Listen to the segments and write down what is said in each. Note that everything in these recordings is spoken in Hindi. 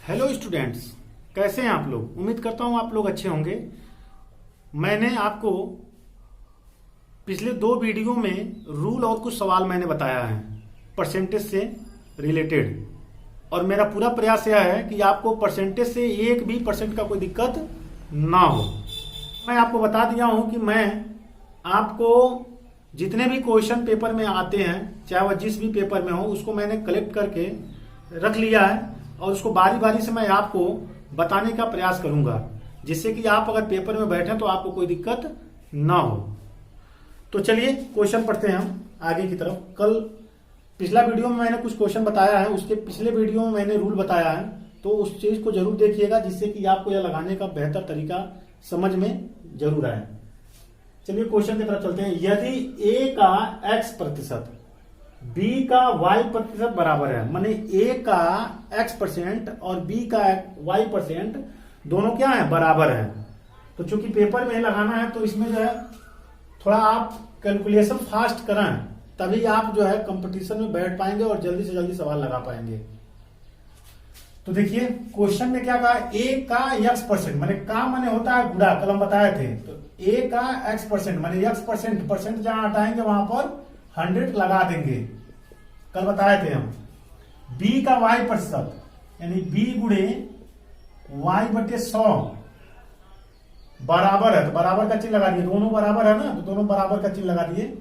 हेलो स्टूडेंट्स, कैसे हैं आप लोग। उम्मीद करता हूं आप लोग अच्छे होंगे। मैंने आपको पिछले 2 वीडियो में रूल और कुछ सवाल मैंने बताया है परसेंटेज से रिलेटेड, और मेरा पूरा प्रयास यह है कि आपको परसेंटेज से 1% का कोई दिक्कत ना हो। मैं आपको बता दिया हूं कि मैं आपको जितने भी क्वेश्चन पेपर में आते हैं, चाहे वह जिस भी पेपर में हो, उसको मैंने कलेक्ट करके रख लिया है और उसको बारी बारी से मैं आपको बताने का प्रयास करूंगा, जिससे कि आप अगर पेपर में बैठे तो आपको कोई दिक्कत ना हो। तो चलिए क्वेश्चन पढ़ते हैं हम आगे की तरफ। कल पिछला वीडियो में मैंने कुछ क्वेश्चन बताया है, उसके पिछले वीडियो में मैंने रूल बताया है, तो उस चीज को जरूर देखिएगा, जिससे कि आपको यह लगाने का बेहतर तरीका समझ में जरूर आए। चलिए क्वेश्चन की तरफ चलते हैं। यदि a का x% b का y% बराबर है, माने a का x% और b का y% दोनों क्या है, बराबर है। तो चूंकि पेपर में लगाना है तो इसमें जो है थोड़ा आप कैलकुलेशन फास्ट कराएं, तभी आप जो है कंपटीशन में बैठ पाएंगे और जल्दी से जल्दी सवाल लगा पाएंगे। तो देखिए क्वेश्चन में क्या कहा, a का x% माने का माने होता है गुणा, कल हम बताए थे। तो a का x% माने x% जहां हटाएंगे वहां पर 100 लगा देंगे, कल बताए थे हम। b का y% यानी b गुणे y/100 बराबर है, तो बराबर का चिन्ह लगा दिए, दोनों बराबर है ना, तो दोनों बराबर का चिन्ह लगा दिए।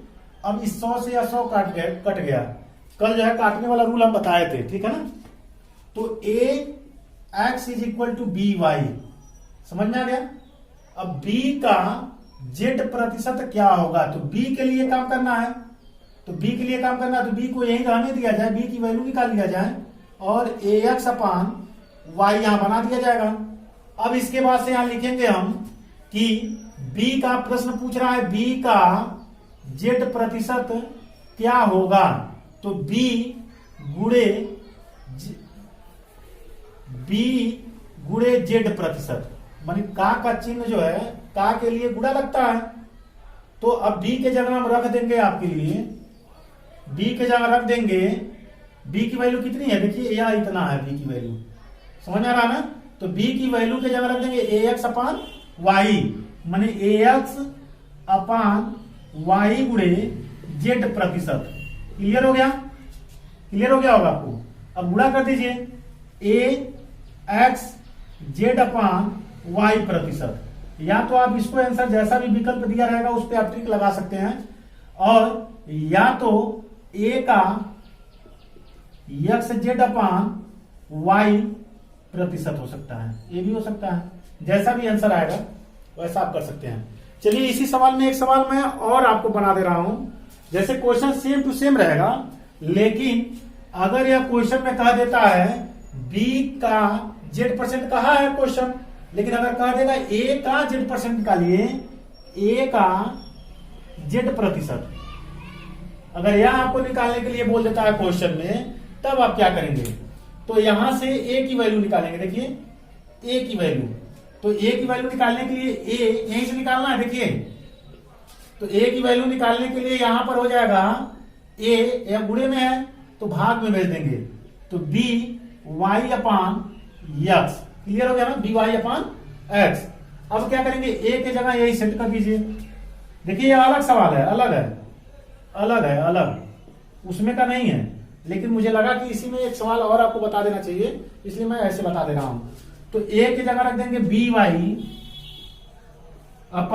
अब इस 100 से यह 100 कट गया। कल जो है काटने वाला रूल हम बताए थे, ठीक है ना। तो ax = by, समझ में आ गया। अब b का z% क्या होगा, तो b के लिए काम करना है, तो b के लिए काम करना है, तो b को यही रहने दिया जाए, b की वैल्यू निकाल लिया जाए और ax/y यहां बना दिया जाएगा। अब इसके बाद से यहां लिखेंगे हम कि b का प्रश्न पूछ रहा है, b का z% क्या होगा, तो b गुणे z%, मानी का चिन्ह जो है का के लिए गुणा लगता है। तो अब b के जगह हम रख देंगे, आपके लिए b के जगह रख देंगे, b की वैल्यू कितनी है देखिए, यह इतना है b की वैल्यू, समझ आ रहा ना। तो b की वैल्यू के जगह रख देंगे ax/y, माने ax/y गुणे z%। क्लियर हो गया, क्लियर हो गया होगा आपको। अब गुणा कर दीजिए ax/z/y%, या तो आप इसको आंसर जैसा भी विकल्प दिया रहेगा उस पर आप ट्रिक लगा सकते हैं, और या तो a का x/z/y% हो सकता है, ये भी हो सकता है, जैसा भी आंसर आएगा वैसा आप कर सकते हैं। चलिए इसी सवाल में एक सवाल मैं और आपको बना दे रहा हूं। जैसे क्वेश्चन सेम टू सेम रहेगा, लेकिन अगर यह क्वेश्चन में कह देता है b का z% कहा है क्वेश्चन, लेकिन अगर कह देगा a का z% निकालिए, a का z%, अगर यह आपको निकालने के लिए बोल देता है क्वेश्चन में, तब आप क्या करेंगे, तो यहां से a की वैल्यू निकालेंगे। देखिए a की वैल्यू, तो a की वैल्यू निकालने के लिए a यहीं से निकालना है। देखिए तो a की वैल्यू निकालने के लिए यहां पर हो जाएगा a, या गुणे में है तो भाग में भेज देंगे, तो by/x, क्लियर हो गया ना, by/x। अब क्या करेंगे, a के जगह यही सेट कर दीजिए। देखिए ये अलग सवाल है, अलग उसमें का नहीं है, लेकिन मुझे लगा कि इसी में एक सवाल और आपको बता देना चाहिए, इसलिए मैं ऐसे बता दे रहा हूं। तो a की जगह रख देंगे by/x ×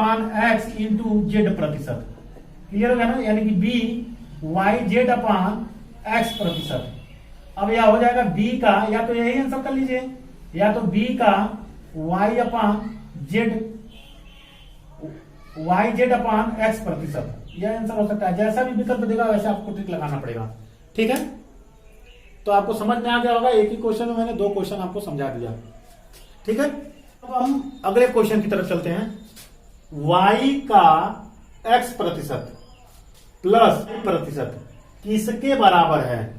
z%, क्लियर हो गया ना, यानी कि by/z/x%। अब यह हो जाएगा b का, या तो यही आंसर कर लीजिए, या तो b का y/z/x%, यह आंसर हो सकता है। जैसा भी विकल्प देगा वैसे आपको ट्रिक लगाना पड़ेगा, ठीक है। तो आपको समझ में आ गया होगा, एक ही क्वेश्चन में मैंने 2 क्वेश्चन आपको समझा दिया, ठीक है। अब हम अगले क्वेश्चन की तरफ चलते हैं। y का x% प्लस % किसके बराबर है,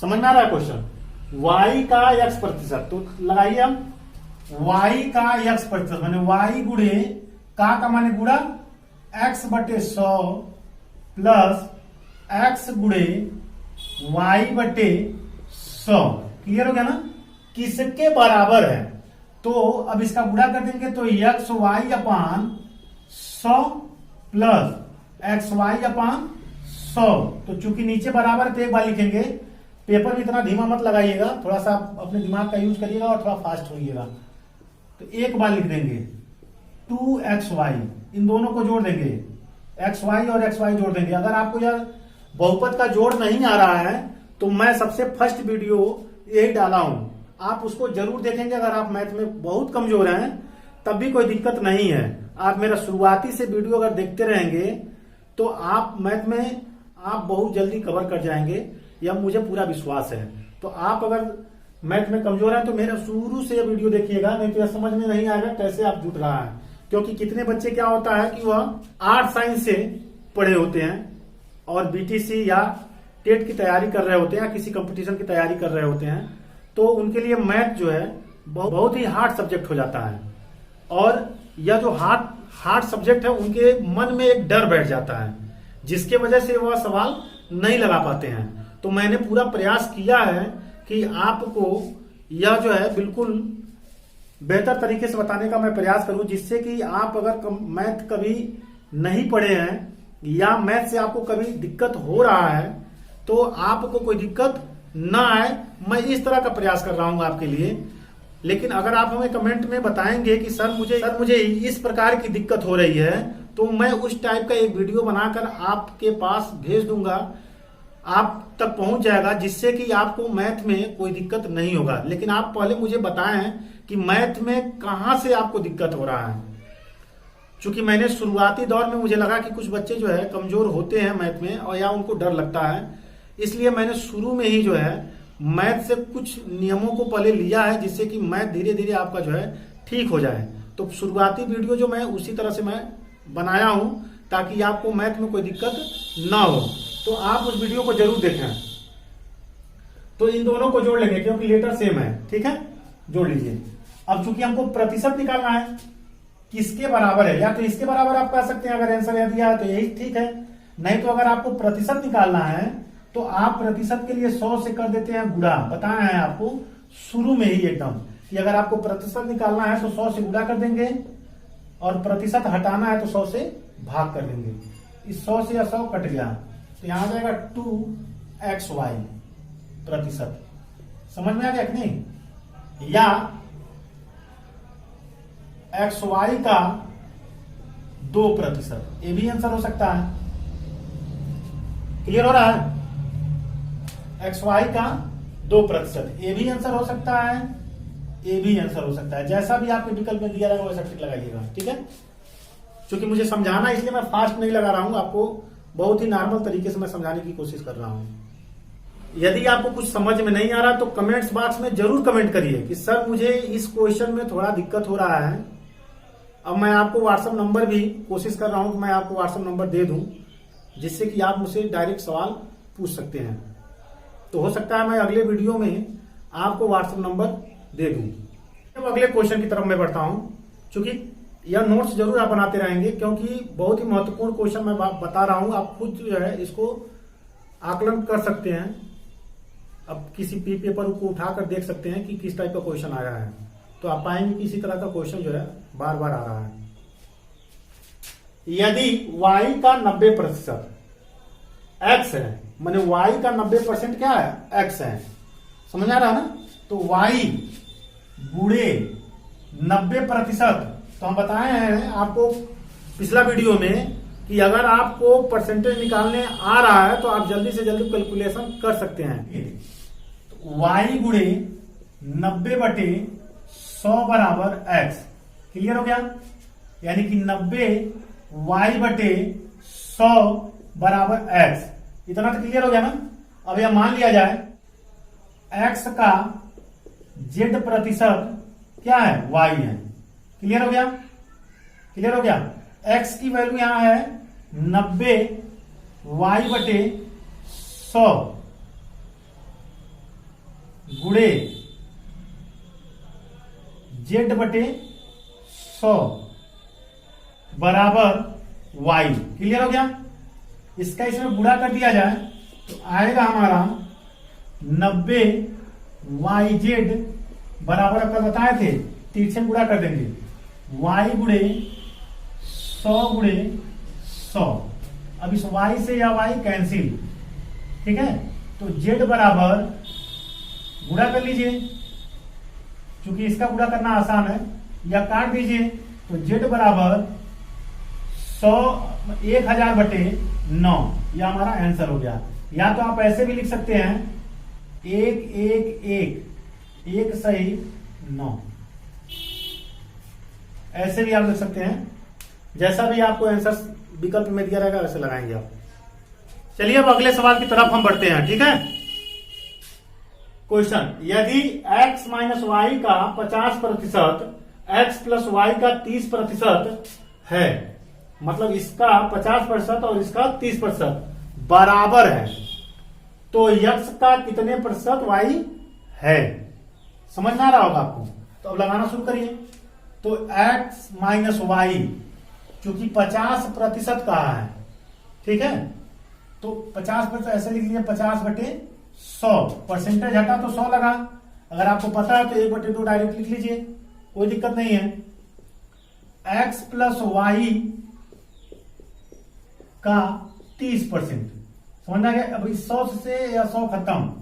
समझ में आ रहा है क्वेश्चन। y का x%, तो लगाइए हम y का x% माने y गुणे का माने गुणा x/100 प्लस x गुणे y/100, क्लियर हो गया ना। किसके बराबर है। तो अब इसका गुणा कर देंगे तो एक्स वाई अपान 100 प्लस एक्स वाई अपान 100। तो चूंकि नीचे बराबर है तो एक बार लिखेंगे। पेपर में इतना धीमा मत लगाइएगा, थोड़ा सा अपने दिमाग का यूज करिएगा और थोड़ा फास्ट होइएगा। तो एक बार लिख देंगे 2xy, इन दोनों को जोड़ देंगे, xy और xy जोड़ देंगे। अगर आपको यार बहुपद का जोड़ नहीं आ रहा है तो मैं सबसे फर्स्ट वीडियो यही डाला हूं, आप उसको जरूर देखेंगे। अगर आप मैथ में बहुत कमजोर हैं तब भी कोई दिक्कत नहीं है, आप मेरा शुरुआती से वीडियो अगर देखते रहेंगे तो आप मैथ में आप बहुत जल्दी कवर कर जाएंगे, यह मुझे पूरा विश्वास है। तो आप अगर मैथ में कमजोर हैं तो मेरा शुरू से यह वीडियो देखिएगा, नहीं तो यह समझ में नहीं आएगा कैसे आप जुट रहा है। क्योंकि कितने बच्चे क्या होता है कि वह आर्ट साइंस से पढ़े होते हैं और बीटीसी या टेट की तैयारी कर रहे होते हैं या किसी कंपटीशन की तैयारी कर रहे होते हैं, तो उनके लिए मैथ जो है बहुत ही हार्ड सब्जेक्ट हो जाता है। और यह जो हार्ड सब्जेक्ट है उनके मन में एक डर बैठ जाता है, जिसके वजह से वह सवाल नहीं लगा पाते हैं। तो मैंने पूरा प्रयास किया है कि आपको यह जो है बिल्कुल बेहतर तरीके से बताने का मैं प्रयास करूं, जिससे कि आप अगर मैथ कभी नहीं पढ़े हैं या मैथ से आपको कभी दिक्कत हो रहा है तो आपको कोई दिक्कत ना आए। मैं इस तरह का प्रयास कर रहा हूं आपके लिए। लेकिन अगर आप हमें कमेंट में बताएंगे कि सर मुझे इस प्रकार की दिक्कत हो रही है, तो मैं उस टाइप का एक वीडियो बनाकर आपके पास भेज दूंगा, आप तक पहुंच जाएगा, जिससे कि आपको मैथ में कोई दिक्कत नहीं होगा। लेकिन आप पहले मुझे बताएं कि मैथ में कहां से आपको दिक्कत हो रहा है। चूंकि मैंने शुरुआती दौर में मुझे लगा कि कुछ बच्चे जो है कमजोर होते हैं मैथ में और या उनको डर लगता है, इसलिए मैंने शुरू में ही जो है मैथ से कुछ नियमों को पहले लिया है, जिससे कि मैथ धीरे धीरे आपका जो है ठीक हो जाए। तो शुरुआती वीडियो जो मैं उसी तरह से मैं बनाया हूं ताकि आपको मैथ में कोई दिक्कत ना हो। तो आप उस वीडियो को जरूर देखें। तो इन दोनों को जोड़ लेंगे क्योंकि लेटर सेम है, ठीक है, जोड़ लीजिए। अब चूंकि हमको प्रतिशत निकालना है किसके बराबर है, या तो इसके बराबर आप कह सकते हैं, अगर आंसर यह दिया है तो यही ठीक है। नहीं तो अगर आपको प्रतिशत निकालना है तो आप प्रतिशत के लिए 100 से कर देते हैं गुणा। बताया है आपको शुरू में ही एकदम कि अगर आपको प्रतिशत निकालना है तो 100 से गुणा कर देंगे और प्रतिशत हटाना है तो 100 से भाग कर देंगे। इस 100 से 100 कट गया तो यहां आ जाएगा 2xy प्रतिशत। समझ में आ गया कि नहीं। या xy का 2%, ये भी आंसर हो सकता है। क्लियर हो रहा है। xy का 2%, ये भी आंसर हो सकता है, ये भी आंसर हो सकता है। जैसा भी आपके विकल्प में दिया रहेगा वैसा टिक लगाइएगा, ठीक है। क्योंकि मुझे समझाना इसलिए मैं फास्ट नहीं लगा रहा हूं, आपको बहुत ही नॉर्मल तरीके से मैं समझाने की कोशिश कर रहा हूं। यदि आपको कुछ समझ में नहीं आ रहा तो कमेंट्स बॉक्स में जरूर कमेंट करिए कि सर मुझे इस क्वेश्चन में थोड़ा दिक्कत हो रहा है। अब मैं आपको व्हाट्सएप नंबर भी कोशिश कर रहा हूं कि मैं आपको व्हाट्सएप नंबर दे दूं, जिससे कि आप मुझसे डायरेक्ट सवाल पूछ सकते हैं। तो हो सकता है मैं अगले वीडियो में आपको व्हाट्सएप नंबर दे दूं। अब अगले क्वेश्चन की तरफ मैं बढ़ता हूं। चूंकि यह नोट्स जरूर आप बनाते रहेंगे क्योंकि बहुत ही महत्वपूर्ण क्वेश्चन मैं बता रहा हूं, आप खुद जो है इसको आकलन कर सकते हैं। अब किसी पेपर को उठाकर देख सकते हैं कि किस टाइप का क्वेश्चन आया है, तो आप पाएंगे कि इसी तरह का क्वेश्चन जो है बार बार आ रहा है। यदि y का 90% x है, माने y का 90% क्या है, x है। समझ आ रहा है ना। तो y गुणे 90%, तो हम बताए हैं आपको पिछला वीडियो में कि अगर आपको परसेंटेज निकालने आ रहा है तो आप जल्दी से जल्दी कैलकुलेशन कर सकते हैं। तो y गुणे 90/100 बराबर x। क्लियर हो गया। यानी कि 90y/100 बराबर x। इतना तो क्लियर हो गया ना। अब यह मान लिया जाए x का z प्रतिशत क्या है, y है। क्लियर हो गया, क्लियर हो गया। x की वैल्यू यहां है 90y/100 गुणे z/100 बराबर y। क्लियर हो गया। इसका इसमें गुणा कर दिया जाए तो आएगा हमारा 90yz बराबर अगर बताए थे तिरछे गुणा कर देंगे, y गुणे 100 गुणे 100। अब इस y से या y कैंसिल, ठीक है। तो z बराबर गुणा कर लीजिए, क्योंकि इसका गुणा करना आसान है, या काट दीजिए। तो z बराबर 1000 बटे 9, यह हमारा आंसर हो गया। या तो आप ऐसे भी लिख सकते हैं 1 सही 9, ऐसे भी आप लिख सकते हैं। जैसा भी आपको आंसर विकल्प में दिया रहेगा वैसे लगाएंगे आप। चलिए अब अगले सवाल की तरफ हम बढ़ते हैं, ठीक है। क्वेश्चन, यदि x माइनस वाई का 50% x प्लस वाई का 30% है, मतलब इसका 50% और इसका 30% बराबर है, तो x का कितने प्रतिशत y है? समझ में आ रहा होगा आपको। तो अब लगाना शुरू करिए। तो x माइनस वाई चूंकि 50% कहा है, ठीक है, तो 50% ऐसे लिख लिया, 50 बटे 100, परसेंटेज हटा तो 100 लगा। अगर आपको पता है तो 1/2 डायरेक्ट लिख लीजिए, कोई दिक्कत नहीं है। x प्लस वाई का 30%, समझ आ गया। अब इस 100 से या 100 खत्म,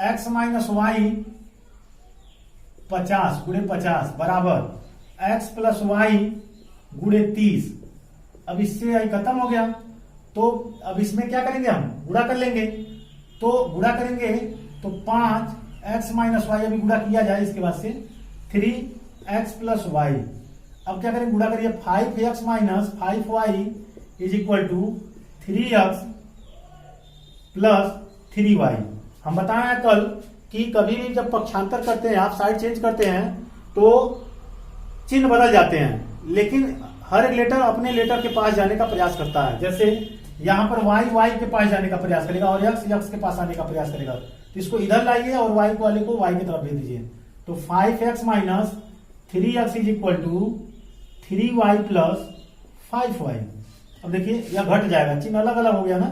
x माइनस वाई 50 गुणे 50 बराबर x प्लस वाई गुणे 30। अब इससे आई खत्म हो गया, तो अब इसमें क्या करेंगे, हम गुणा कर लेंगे। तो गुणा करेंगे तो 5x माइनस वाई, अभी गुणा किया जाए इसके बाद से 3x प्लस वाई। अब क्या करेंगे, गुणा करिए, 5x minus 5y is equal to 3x plus 3y। हम बताए कल कि कभी भी जब पक्षांतर करते हैं, आप साइड चेंज करते हैं तो चिन्ह बदल जाते हैं, लेकिन हर एक लेटर अपने लेटर के पास जाने का प्रयास करता है। जैसे यहां पर y के पास जाने का प्रयास करेगा और x के पास आने का प्रयास करेगा। तो इसको इधर लाइए और y वाले को y की तरफ भेज दीजिए। तो 5x minus 3x is equal to 3y plus 5y। अब देखिए यह घट जाएगा, चिन्ह अलग अलग हो गया ना।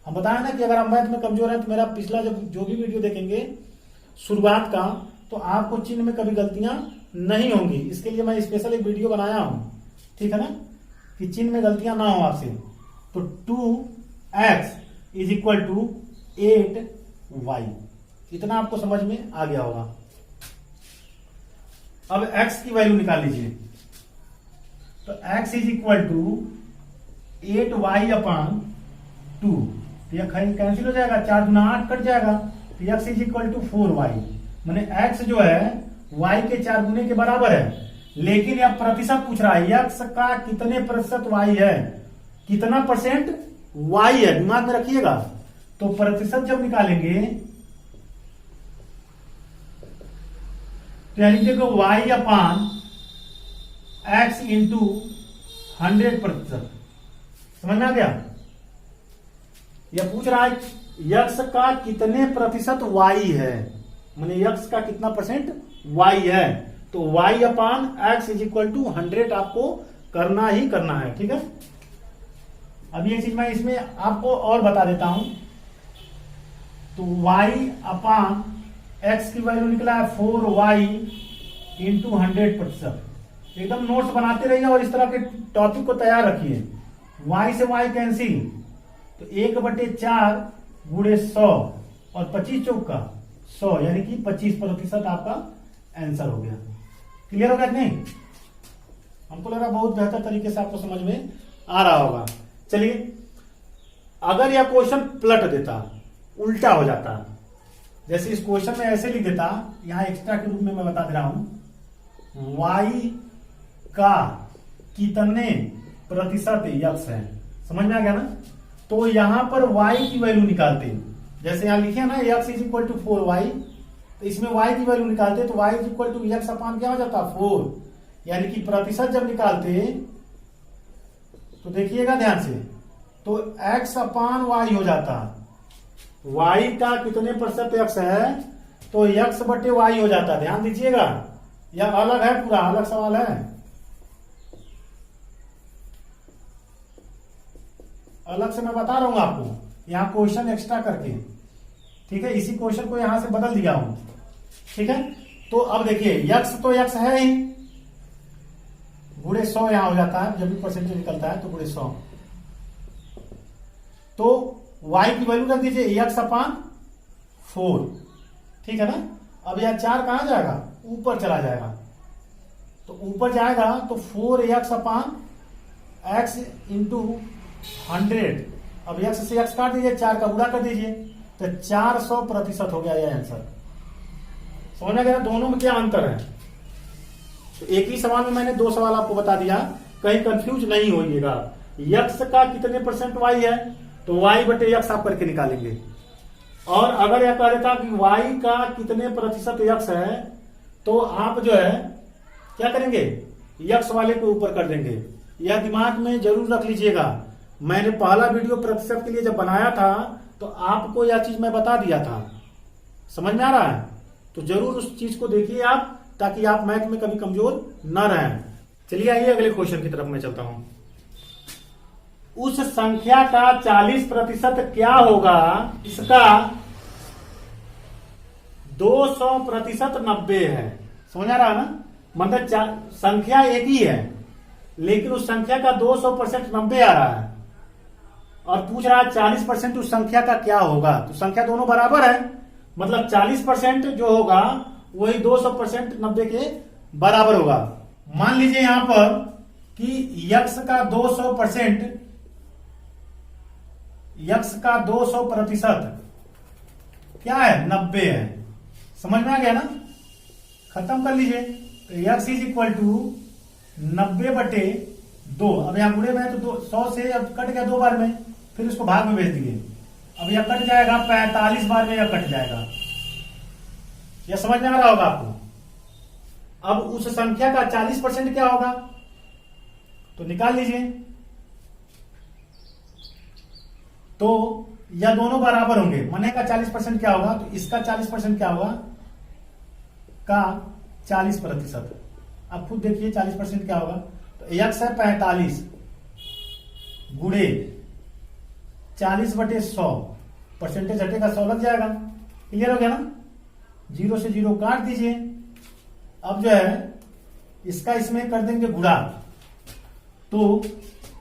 हम बताया ना कि अगर आप मैथ में कमजोर है तो मेरा पिछला जो भी वीडियो देखेंगे शुरुआत का, तो आपको चिन्ह में कभी गलतियां नहीं होंगी। इसके लिए मैं स्पेशल एक वीडियो बनाया हूं, ठीक है ना, कि चिन्ह में गलतियां ना हो आपसे। तो 2x is equal to 8y, इतना आपको समझ में आ गया होगा। अब x की वैल्यू निकाल लीजिए। तो x is equal to 8y upon 2, यह कैंसिल हो जाएगा, 4 गुना 8 कट जाएगा। तो x is equal to 4y, माने x जो है y के 4 गुने के बराबर है। लेकिन यह प्रतिशत पूछ रहा है, x का कितने प्रतिशत y है, कितना परसेंट y है, दिमाग में रखिएगा। तो प्रतिशत जब निकालेंगे तो यानी देखो y अपान x इंटू 100%, समझ में आ गया। यह पूछ रहा है x का कितने प्रतिशत y है, माने x का कितना परसेंट y है। तो y upon x is equal to 100 आपको करना ही करना है, ठीक है। अब ये चीज मैं इसमें आपको और बता देता हूं। तो y अपान x की वैल्यू निकला है 4y इंटू 100%। एकदम नोट्स बनाते रहिए और इस तरह के टॉपिक को तैयार रखिए। y से y कैंसिल, तो 1/4 गुणे 100 और 25 चौक का 100, यानी कि 25% आपका आंसर हो गया। क्लियर हो गया कि नहीं? हमको लग रहा बहुत बेहतर तरीके से आपको समझ में आ रहा होगा। चलिए, अगर यह क्वेश्चन पलट देता, उल्टा हो जाता, जैसे इस क्वेश्चन में ऐसे लिख देता, यहां एक्स्ट्रा के रूप में मैं बता दे रहा हूं, y का कितने प्रतिशत x है, समझ में आ गया ना। तो यहां पर y की वैल्यू निकालते, जैसे यहां लिखे ना x is equal to 4y, तो इसमें y की वैल्यू निकालते तो y is equal to x upon क्या हो जाता 4, यानी कि प्रतिशत जब निकालते तो देखिएगा ध्यान से, तो x अपान y हो जाता। y का कितने प्रतिशत x है, तो x बटे y हो जाता। ध्यान दीजिएगा, यह अलग है, पूरा अलग सवाल है, अलग से मैं बता रहा हूं आपको, यहां क्वेश्चन एक्स्ट्रा करके, ठीक है। इसी क्वेश्चन को यहां से बदल दिया हूं, ठीक है। तो अब देखिए यक्स तो यक्स है ही, गुणे 100 यहां हो जाता है, जब भी परसेंटेज निकलता है तो गुणे 100। तो y की वैल्यू रख दीजिए यक्स अपान 4, ठीक है ना। अब यह 4 कहां जाएगा, ऊपर चला जाएगा, तो ऊपर जाएगा तो 4x अपान x इंटू 100। अब x से x काट दीजिए, 4 का गुणा कर दीजिए, तो 400% हो गया यह आंसर। समझ में गया दोनों में क्या अंतर है। तो एक ही सवाल में मैंने 2 सवाल आपको बता दिया, कहीं कंफ्यूज नहीं होइएगा। यक्स का कितने परसेंट वाई है, तो वाई बटे यक्स आप करके निकालेंगे। और अगर यह कह देता कि वाई का कितने प्रतिशत यक्स है, तो आप जो है क्या करेंगे, यक्स वाले को ऊपर कर देंगे। यह दिमाग में जरूर रख लीजिएगा। मैंने पहला वीडियो प्रतिशत के लिए जब बनाया था तो आपको यह चीज मैं बता दिया था। समझ में आ रहा है, तो जरूर उस चीज को देखिए आप, ताकि आप मैथ में कभी कमजोर न रहें। चलिए आइए अगले क्वेश्चन की तरफ मैं चलता हूं। उस संख्या का 40% क्या होगा, इसका 200% 90 है। समझ आ रहा है ना, मतलब संख्या एक ही है लेकिन उस संख्या का 200% 90 आ रहा है, और पूछ रहा है 40% उस संख्या का क्या होगा। तो संख्या दोनों बराबर है, मतलब 40% जो होगा वही 200% 90 के बराबर होगा। मान लीजिए यहां पर कि यक्स का 200% क्या है, 90 है। समझ में आ गया ना, खत्म कर लीजिए। तो यक्स इज इक्वल टू 90/2। अब यहां गुणे में है तो 100 से अब कट गया 2 बार में, फिर इसको भाग में भेज दिए। अब यह कट जाएगा 45 बार में, यह कट जाएगा। यह समझ में आ रहा होगा आपको। अब उस संख्या का 40% क्या होगा, तो निकाल लीजिए। तो यह दोनों बराबर होंगे। मने का 40% क्या होगा, तो इसका 40% क्या होगा, का 40%। अब खुद देखिए 40% क्या होगा, तो यक्स है 45 गुणे 40/100, परसेंटेज हटेगा 100 लग जाएगा। क्लियर हो गया ना, 0 से 0 काट दीजिए। अब जो है इसका इसमें कर देंगे गुणा, तो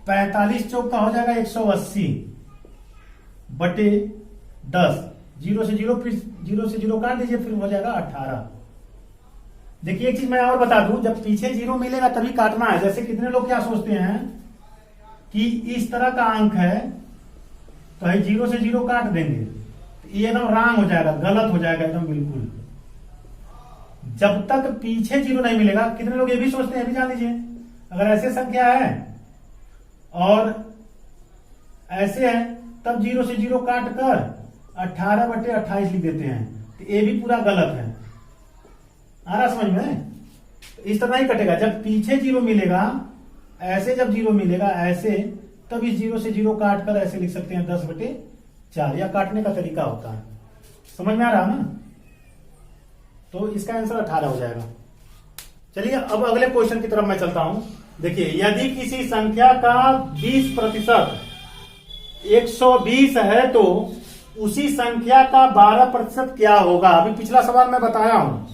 45 चौक का हो जाएगा 180/10। 0 से 0 फिर 0 से 0 काट दीजिए, फिर हो जाएगा 18। देखिए एक चीज मैं और बता दूं, जब पीछे 0 मिलेगा तभी काटना है। जैसे कितने लोग क्या सोचते हैं कि इस तरह का अंक है तो 0 से 0 काट देंगे, तो ये एकदम रॉन्ग हो जाएगा, गलत हो जाएगा एकदम बिल्कुल। जब तक पीछे 0 नहीं मिलेगा, कितने लोग ये भी सोचते हैं, भी जान लीजिए, अगर ऐसे संख्या है और ऐसे है तब 0 से 0 काट कर 18/28 लिख देते हैं, तो ये भी पूरा गलत है। आ रहा समझ में, तो इस तरह ही कटेगा। जब पीछे 0 मिलेगा, ऐसे जब 0 मिलेगा ऐसे, तब इस 0 से 0 काट कर ऐसे लिख सकते हैं 10/4। या काटने का तरीका होता है। समझ में आ रहा ना, तो इसका आंसर 18 हो जाएगा। चलिए अब अगले क्वेश्चन की तरफ मैं चलता हूं। देखिए यदि किसी संख्या का 20% 120 है तो उसी संख्या का 12% क्या होगा। अभी पिछला सवाल मैं बताया हूं,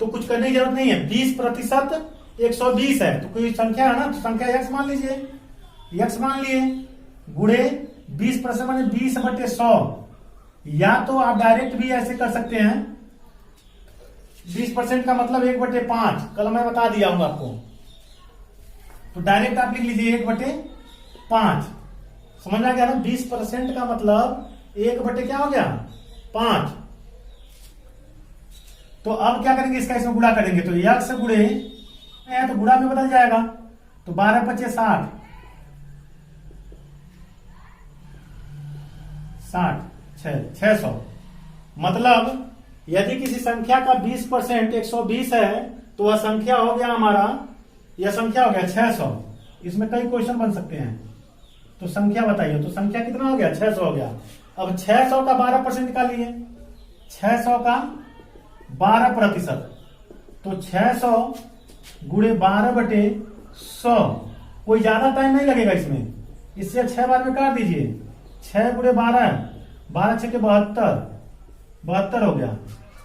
तो कुछ करने की जरूरत नहीं है। 20% 120 है तो कोई संख्या है ना, तो संख्या यक्स मान लीजिए, यक्स मान लिए, गुणे 20% माने 20/100। या तो आप डायरेक्ट भी ऐसे कर सकते हैं, 20% का मतलब 1/5। कल मैं बता दिया हूं आपको, तो डायरेक्ट आप लिख लीजिए 1/5। समझ में आ गया ना, 20% का मतलब 1/ क्या हो गया, 5। तो अब क्या करेंगे, इसका इसमें गुणा करेंगे, तो यक्स गुणे है तो गुणा में बदल जाएगा, तो 12×5 = 60, 600। मतलब यदि किसी संख्या का 20% 120 है तो वह संख्या हो गया हमारा, यह संख्या हो गया 600। इसमें कई क्वेश्चन बन सकते हैं, तो संख्या बताइए। तो संख्या कितना हो गया, 600 हो गया। अब 600 का 12% निकालिए, 600 का 12%, तो 600 गुणे 12/100। कोई ज्यादा टाइम नहीं लगेगा इसमें, इससे 6 बार में काट दीजिए। 6 गुणे 12, 12×6 = 72 हो गया।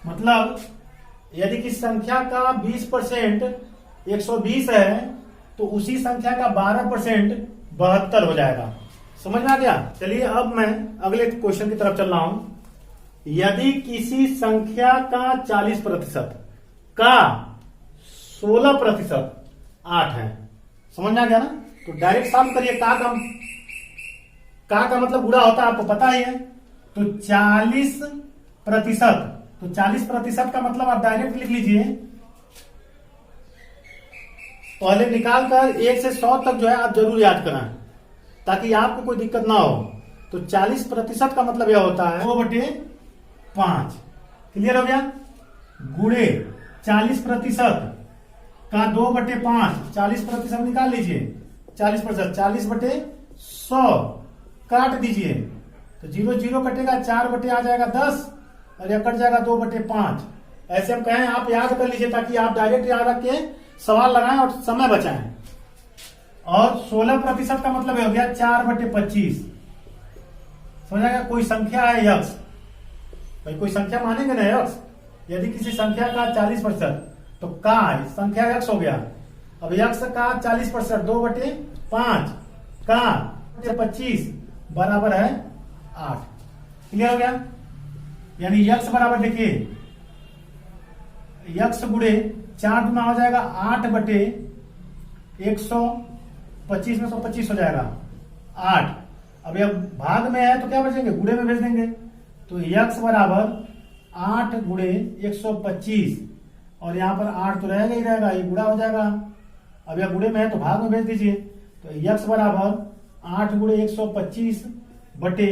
मतलब यदि किसी संख्या का 20% 120 है तो उसी संख्या का 12% 72 हो जाएगा। समझ में आ गया? चलिए अब मैं अगले क्वेश्चन की तरफ चल रहा हूं। यदि किसी संख्या का 40% का 16% 8 है। समझ में आ गया ना? तो डायरेक्ट सॉल्व करिए। का मतलब गुणा होता है, आपको पता ही है। तो 40%, तो 40% का मतलब आप डायरेक्ट लिख लीजिए। पहले निकाल कर 1 से 100 तक जो है आप जरूर याद कराएं ताकि आपको कोई दिक्कत ना हो। तो 40% का मतलब यह होता है 2/5। क्लियर हो गया? गुणे 40% का 2/5, 40% निकाल लीजिए। 40%, 40/100 काट दीजिए तो 0 0 कटेगा, 4 आ जाएगा 10 और यह कट जाएगा 2/5। ऐसे हम कहें, आप याद कर लीजिए ताकि आप डायरेक्ट याद रख के सवाल लगाएं और समय बचाएं। और 16% का मतलब हो गया 4/25। समझ आएगा? कोई संख्या है यक्स, भाई कोई संख्या मानेंगे ना यक्स। यदि किसी संख्या का 40% तो का संख्या यक्स हो गया। अब यक्स का 40% 2/5 का 25 बराबर है 8। क्लियर हो गया? यानी यक्स बराबर देखिए, यक्स गुणे 4 गुना हो जाएगा 8/125 में 125 हो जाएगा 8। अब यह भाग में है तो क्या बचेंगे, गुणे में भेज देंगे। तो यक्स बराबर 8 गुणे 125 और यहां पर 8 तो रहेगा ही रहेगा, ये गुणा हो जाएगा। अब यह गुणे में है तो भाग में भेज दीजिए। तो यक्स बराबर 8 गुणे 125 बटे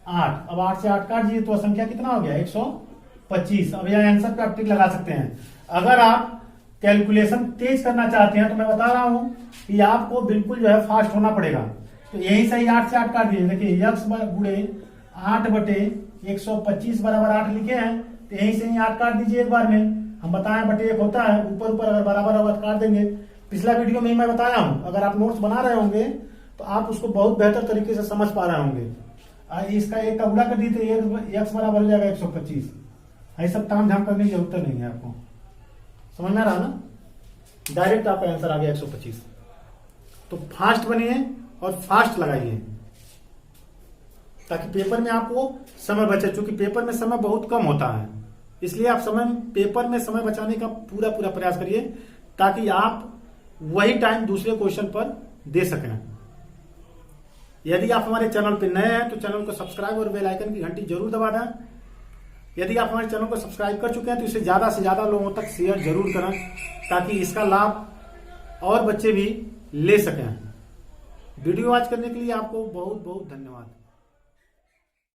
8। अब 8 से 8 काट दीजिए तो संख्या कितना हो गया, 125। अब यह आंसर पे आप टिक लगा सकते हैं। अगर आप कैलकुलेशन तेज करना चाहते हैं तो मैं बता रहा हूं कि आपको बिल्कुल जो है फास्ट होना पड़ेगा। तो यही सही 8 से 8 काट दीजिए। देखिए यक्स गुणे 8/125 बराबर 8 लिखे हैं, तो यही से 8 काट दीजिए एक बार में। हम बताएं बटे 1 होता है, ऊपर ऊपर अगर बराबर होगा तो काट देंगे। पिछला वीडियो में ही मैं बताया हूं, अगर आप नोट्स बना रहे होंगे तो आप उसको बहुत बेहतर तरीके से समझ पा रहे होंगे। इसका एक का गुणा कर दी तो यक्स बराबर हो जाएगा 125। ये सब ताम झाम करने की जरूरत नहीं है आपको। समझ में आ रहा ना? डायरेक्ट आपका आंसर आ गया 125। तो फास्ट बनिए और फास्ट लगाइए ताकि पेपर में आपको समय बचे। क्योंकि पेपर में समय बहुत कम होता है, इसलिए आप पेपर में समय बचाने का पूरा प्रयास करिए ताकि आप वही टाइम दूसरे क्वेश्चन पर दे सकें। यदि आप हमारे चैनल पर नए हैं तो चैनल को सब्सक्राइब और बेल आइकन की घंटी जरूर दबा दें। यदि आप हमारे चैनल को सब्सक्राइब कर चुके हैं तो इसे ज्यादा से ज्यादा लोगों तक शेयर जरूर करें ताकि इसका लाभ और बच्चे भी ले सकें। वीडियो वॉच करने के लिए आपको बहुत बहुत धन्यवाद।